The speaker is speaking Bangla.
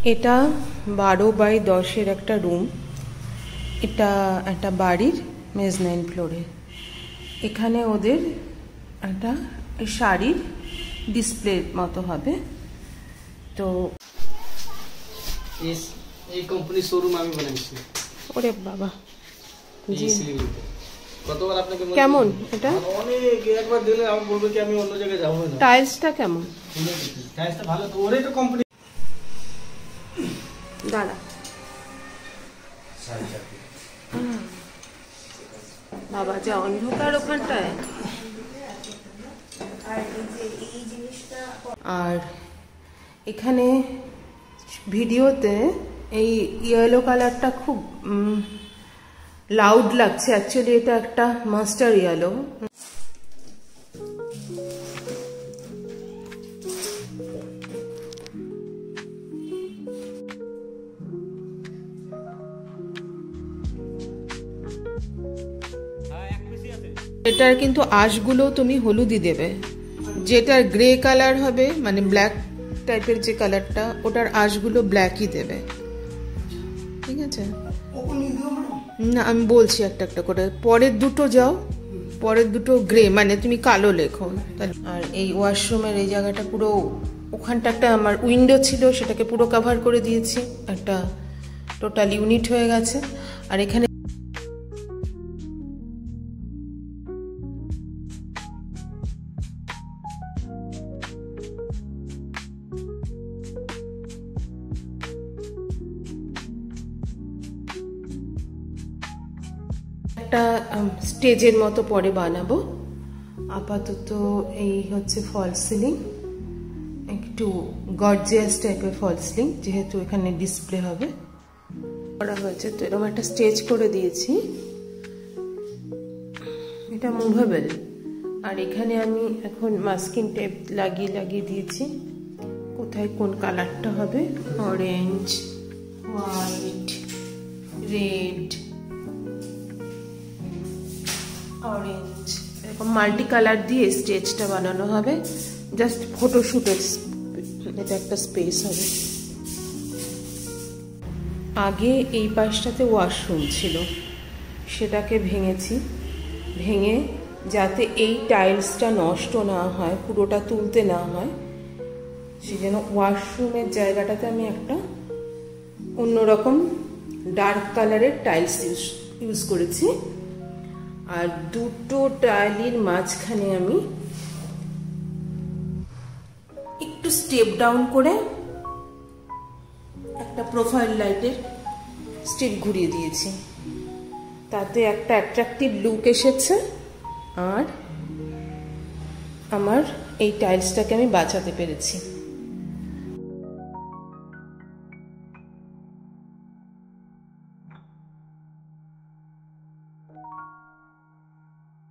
এটা 12x10 একটা রুম। এটা একটা বাড়ির মেজনাইন ফ্লোরে। এখানে ওদের একটা শাড়ির ডিসপ্লে মতো হবে। তো এই কোম্পানি শোরুম আমি বানাইছি। ওরে বাবা, জি কতবার আপনাকে বলছি কেমন এটা? অনেক একবার দিলে আমি বলবো কি আমি অন্য জায়গায় যাব না। টাইলসটা কেমন? টাইলসটা ভালো তো, ওরে তো কোম্পানি দাঁড়া বাবা, যা অন্ধকার ওখানটায়। আর এখানে ভিডিওতে এই ইয়েলো কালারটা খুব লাউড লাগছে, অ্যাকচুয়ালি এটা একটা মাস্টার ইয়েলো। এটার কিন্তু আঁশগুলো তুমি হলুদই দেবে। যেটা গ্রে কালার হবে মানে ব্ল্যাক টাইপের যে কালারটা, ওটার আঁশগুলো ব্ল্যাকই দেবে, ঠিক আছে? না আমি বলছি একটা একটা করে। পরের দুটো যাও, পরের দুটো গ্রে মানে তুমি কালো লেখো। আর এই ওয়াশরুমের এই জায়গাটা পুরো, ওখানটা একটা আমার উইন্ডো ছিল, সেটাকে পুরো কভার করে দিয়েছি, একটা টোটাল ইউনিট হয়ে গেছে। আর এখানে একটা স্টেজের মতো পরে বানাবো। আপাতত এই হচ্ছে ফল সিলিং, একটু গর্জিয়াস টাইপের ফল সিলিং, যেহেতু এখানে ডিসপ্লে হবে করা হয়েছে। তো এরকম একটা স্টেজ করে দিয়েছি, এটা মুভেবল। আর এখানে আমি এখন মাস্কিং টেপ লাগিয়ে লাগিয়ে দিয়েছি, কোথায় কোন কালারটা হবে, অরেঞ্জ, হোয়াইট, রেড, অরেঞ্জ, এরকম মাল্টি কালার দিয়ে স্টেজটা বানানো হবে। জাস্ট ফটোশুটের এটা একটা স্পেস হবে। আগে এই পাশটাতে ওয়াশরুম ছিল, সেটাকে ভেঙেছি। ভেঙে যাতে এই টাইলসটা নষ্ট না হয়, পুরোটা তুলতে না হয়, সেই জন্য ওয়াশরুমের জায়গাটাতে আমি একটা অন্যরকম ডার্ক কালারের টাইলস ইউজ করেছি। আর দুটো টাইলের মাঝখানে আমি একটু স্টেপ ডাউন করে একটা প্রোফাইল লাইটের স্টিক ঘুরিয়ে দিয়েছি, তাতে একটা অ্যাট্রাকটিভ লুক এসেছে। আর আমার এই টাইলসটাকে আমি বাঁচাতে পেরেছি।